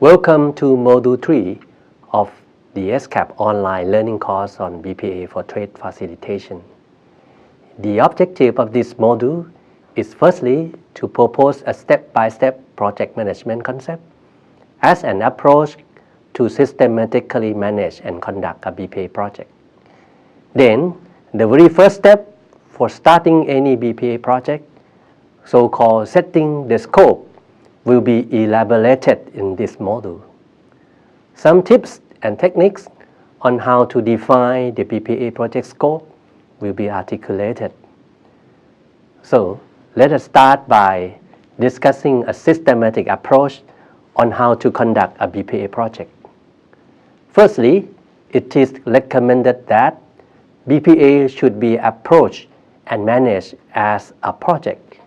Welcome to Module 3 of the ЭСКАТО online learning course on BPA for trade facilitation. The objective of this module is firstly to propose a step-by-step project management concept as an approach to systematically manage and conduct a BPA project. Then, the very first step for starting any BPA project, so-called setting the scope, will be elaborated in this module. Some tips and techniques on how to define the BPA project scope will be articulated. So, let us start by discussing a systematic approach on how to conduct a BPA project. Firstly, it is recommended that BPA should be approached and managed as a project.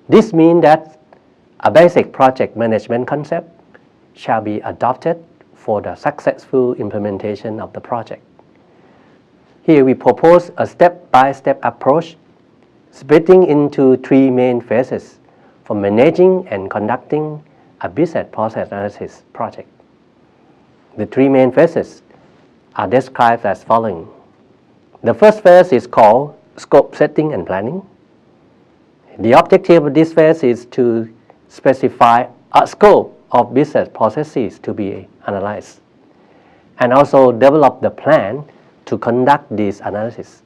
This means that a basic project management concept shall be adopted for the successful implementation of the project. Here we propose a step-by-step approach splitting into three main phases for managing and conducting a business process analysis project. The three main phases are described as following. The first phase is called scope setting and planning. The objective of this phase is to specify a scope of business processes to be analyzed and also develop the plan to conduct this analysis.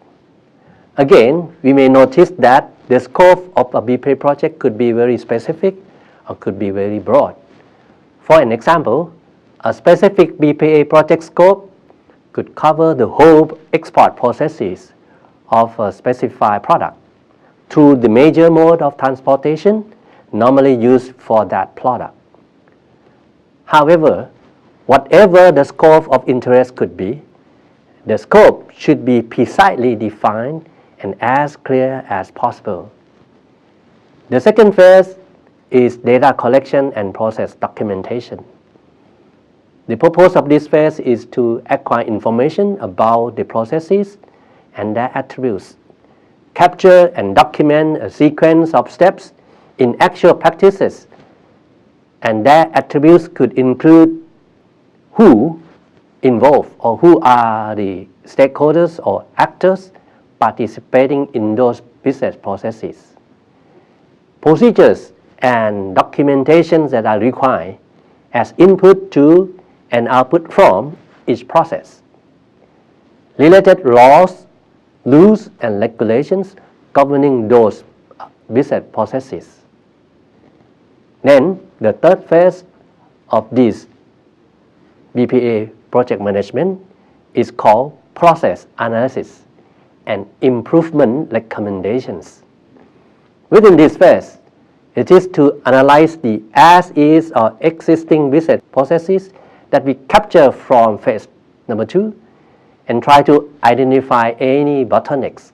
Again, we may notice that the scope of a BPA project could be very specific or could be very broad. For an example, a specific BPA project scope could cover the whole export processes of a specified product through the major mode of transportation normally used for that product. However, whatever the scope of interest could be, the scope should be precisely defined and as clear as possible. The second phase is data collection and process documentation. The purpose of this phase is to acquire information about the processes and their attributes, capture and document a sequence of steps in actual practices, and their attributes could include who involved or who are the stakeholders or actors participating in those business processes, procedures and documentations that are required as input to and output from each process, related laws, rules and regulations governing those business processes. Then, the third phase of this BPA project management is called process analysis and improvement recommendations. Within this phase, it is to analyze the as-is or existing business processes that we capture from phase number 2 and try to identify any bottlenecks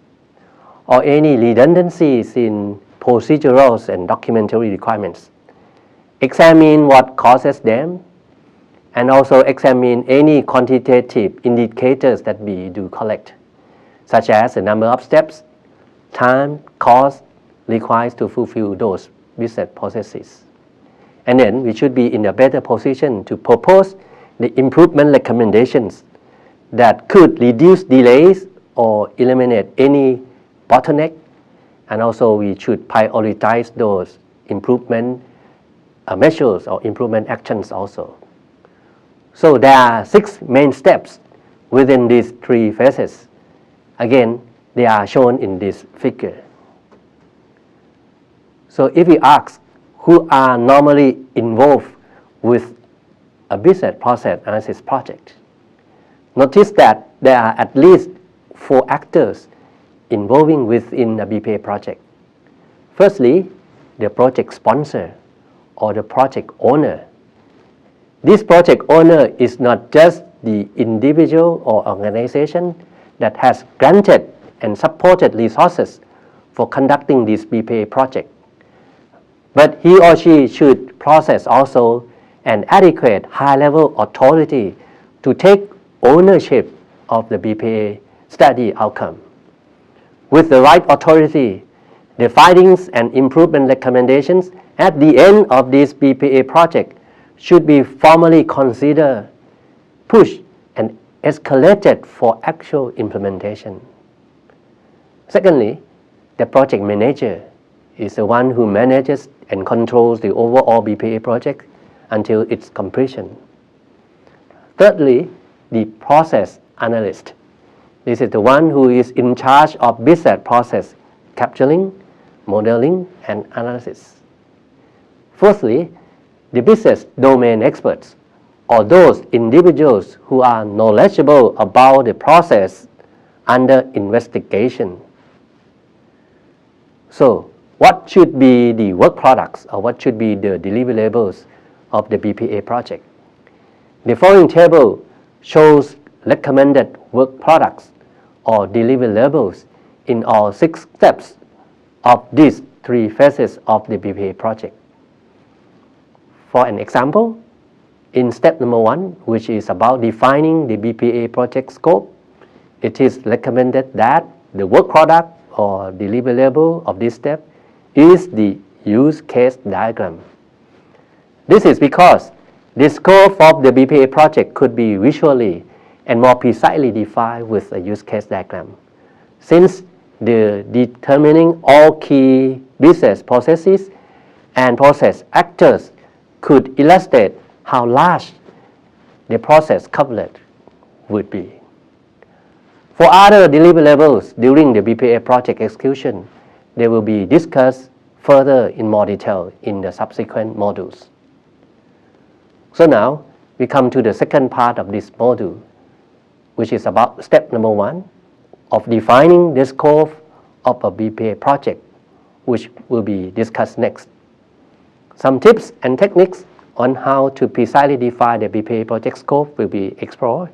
or any redundancies in procedurals and documentary requirements. Examine what causes them and also examine any quantitative indicators that we do collect, such as the number of steps, time, cost required to fulfill those business processes. And then we should be in a better position to propose the improvement recommendations that could reduce delays or eliminate any bottleneck, and also we should prioritize those improvement measures or improvement actions also. So there are 6 main steps within these 3 phases. Again, they are shown in this figure. So if we ask who are normally involved with a business process analysis project, notice that there are at least 4 actors involving within a BPA project. Firstly, the project sponsor or the project owner. This project owner is not just the individual or organization that has granted and supported resources for conducting this BPA project, but he or she should possess also an adequate high-level authority to take ownership of the BPA study outcome. With the right authority, the findings and improvement recommendations at the end of this BPA project should be formally considered, pushed, and escalated for actual implementation. Secondly, the project manager is the one who manages and controls the overall BPA project until its completion. Thirdly, the process analyst. This is the one who is in charge of business process capturing, modeling, and analysis. Fourthly, the business domain experts, or those individuals who are knowledgeable about the process under investigation. So, what should be the work products, or what should be the deliverables of the BPA project? The following table shows recommended work products or deliverables in all 6 steps of these 3 phases of the BPA project. For an example, in step number 1, which is about defining the BPA project scope, it is recommended that the work product or deliverable of this step is the use case diagram. This is because the scope of the BPA project could be visually and more precisely defined with a use case diagram, since the determining all key business processes and process actors could illustrate how large the process coverage would be. For other deliverables during the BPA project execution, they will be discussed further in more detail in the subsequent modules. So now, we come to the second part of this module, which is about step number 1 of defining the scope of a BPA project, which will be discussed next. Some tips and techniques on how to precisely define the BPA project scope will be explored.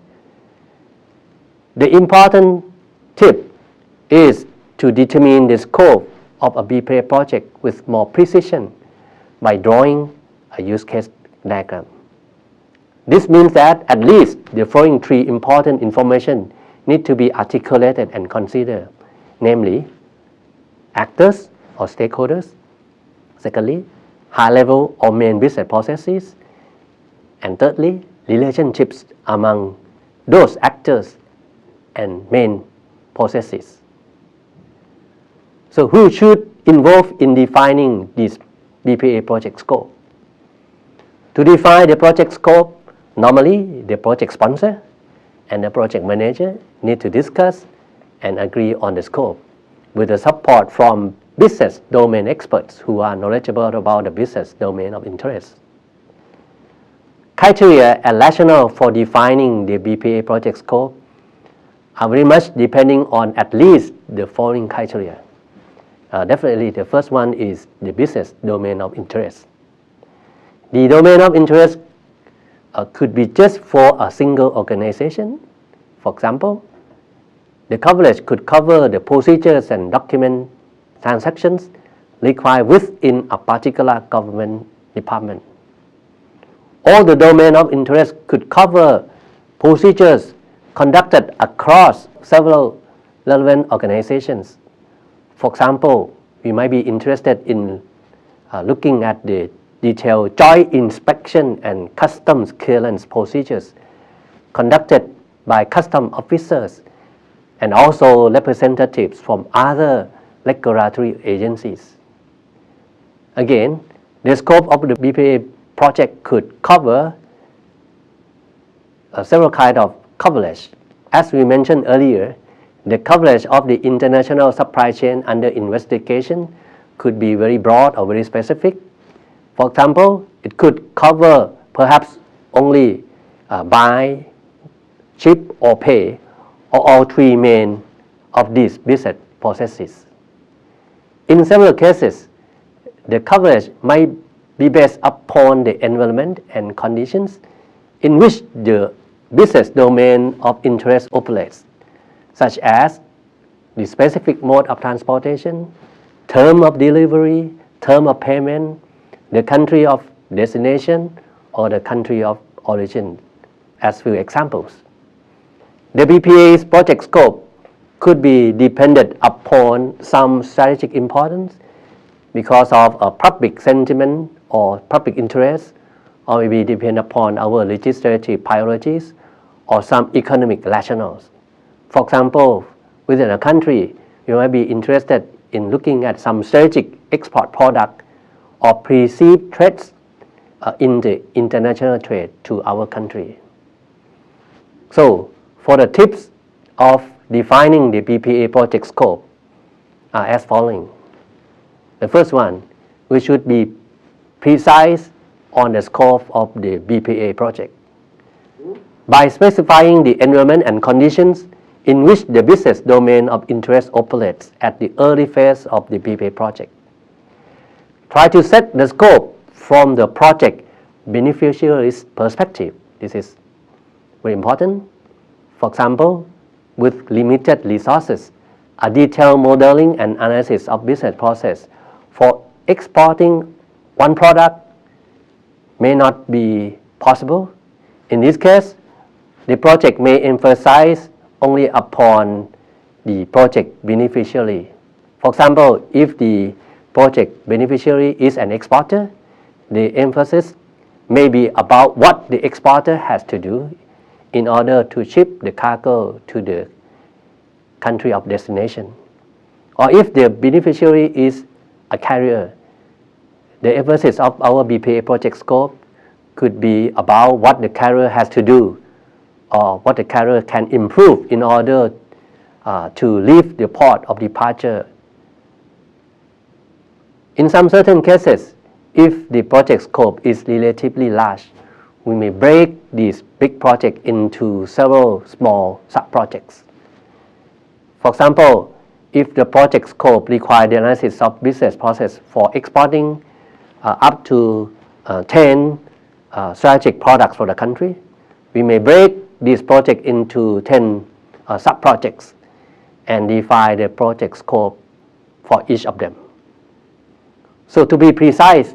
The important tip is to determine the scope of a BPA project with more precision by drawing a use case diagram. This means that at least the following 3 important information need to be articulated and considered, namely actors or stakeholders, secondly, high-level or main business processes, and thirdly, relationships among those actors and main processes. So who should involve in defining this BPA project scope? To define the project scope, normally the project sponsor and the project manager need to discuss and agree on the scope with the support from business domain experts who are knowledgeable about the business domain of interest. Criteria and rationale for defining the BPA project scope are very much depending on at least the following criteria. Definitely the first one is the business domain of interest. The domain of interest could be just for a single organization. For example, the coverage could cover the procedures and document transactions required within a particular government department. Or the domain of interest could cover procedures conducted across several relevant organizations. For example, we might be interested in looking at the detailed joint inspection and customs clearance procedures conducted by custom officers and also representatives from other regulatory agencies. Again, the scope of the BPA project could cover several kinds of coverage. As we mentioned earlier, the coverage of the international supply chain under investigation could be very broad or very specific. For example, it could cover perhaps only buy, ship, or pay, or all 3 main of these business processes. In several cases, the coverage might be based upon the environment and conditions in which the business domain of interest operates, such as the specific mode of transportation, term of delivery, term of payment, the country of destination, or the country of origin, as few examples. The BPA's project scope could be dependent upon some strategic importance because of a public sentiment or public interest or maybe depend upon our legislative priorities or some economic rationales. For example, within a country, you might be interested in looking at some strategic export product or perceived threats in the international trade to our country. So, for the tips of defining the BPA project scope are as following. The first one, we should be precise on the scope of the BPA project. By specifying the environment and conditions in which the business domain of interest operates at the early phase of the BPA project. Try to set the scope from the project beneficiary's perspective. This is very important. For example, with limited resources, a detailed modeling and analysis of business process for exporting one product may not be possible. In this case, the project may emphasize only upon the project beneficiary. For example, if the project beneficiary is an exporter, the emphasis may be about what the exporter has to do in order to ship the cargo to the country of destination. Or if the beneficiary is a carrier, the emphasis of our BPA project scope could be about what the carrier has to do or what the carrier can improve in order to leave the port of departure. In some certain cases, if the project scope is relatively large, we may break this big project into several small sub-projects. For example, if the project scope requires the analysis of business process for exporting up to 10 strategic products for the country, we may break this project into 10 sub-projects and define the project scope for each of them. So to be precise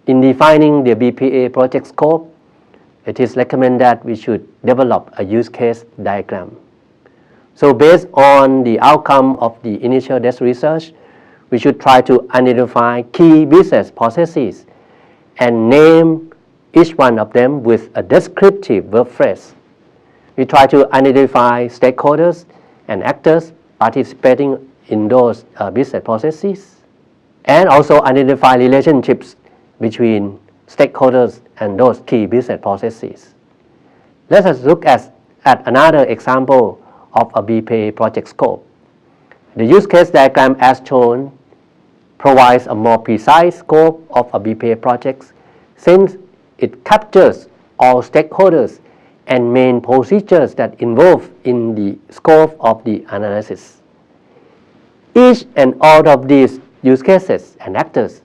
in defining the BPA project scope, it is recommended that we should develop a use case diagram. So based on the outcome of the initial desk research, we should try to identify key business processes and name each one of them with a descriptive verb phrase. We try to identify stakeholders and actors participating in those business processes, and also identify relationships between stakeholders and those key business processes. Let us look at another example of a BPA project scope. The use case diagram as shown provides a more precise scope of a BPA project since it captures all stakeholders and main procedures that involve in the scope of the analysis. Each and all of these use cases and actors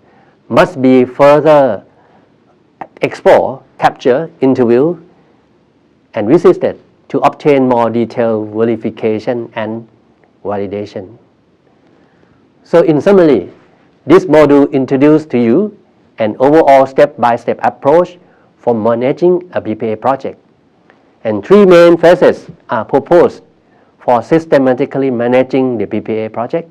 must be further explored, captured, interviewed, and visited to obtain more detailed verification and validation. So in summary, this module introduced to you an overall step-by-step approach for managing a BPA project. And three main phases are proposed for systematically managing the BPA project.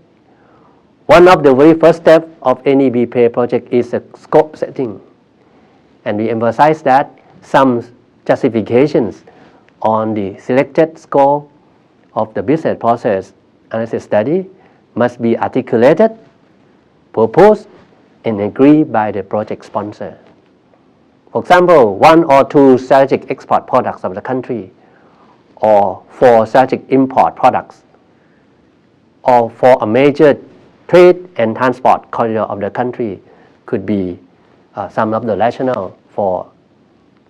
One of the very first steps of any BPA project is a scope setting. And we emphasize that some justifications on the selected scope of the business process analysis study must be articulated, proposed, and agreed by the project sponsor. For example, 1 or 2 strategic export products of the country, or 4 strategic import products, or for a major trade and transport corridor of the country could be some of the rationale for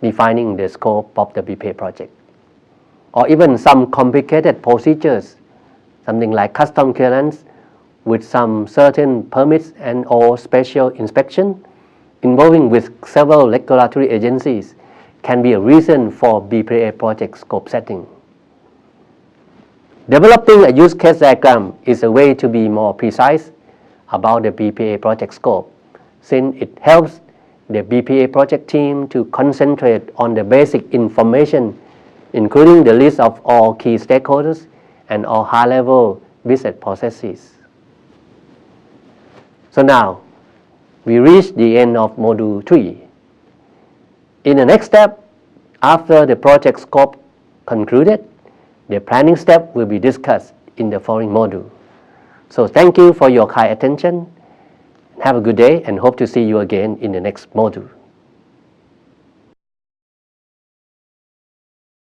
defining the scope of the BPA project. Or even some complicated procedures, something like custom clearance with some certain permits and or special inspection involving with several regulatory agencies can be a reason for BPA project scope setting. Developing a use case diagram is a way to be more precise about the BPA project scope, since it helps the BPA project team to concentrate on the basic information, including the list of all key stakeholders and all high-level business processes. So now, we reach the end of Module 3. In the next step, after the project scope concluded, the planning step will be discussed in the following module. So thank you for your kind attention. Have a good day and hope to see you again in the next module.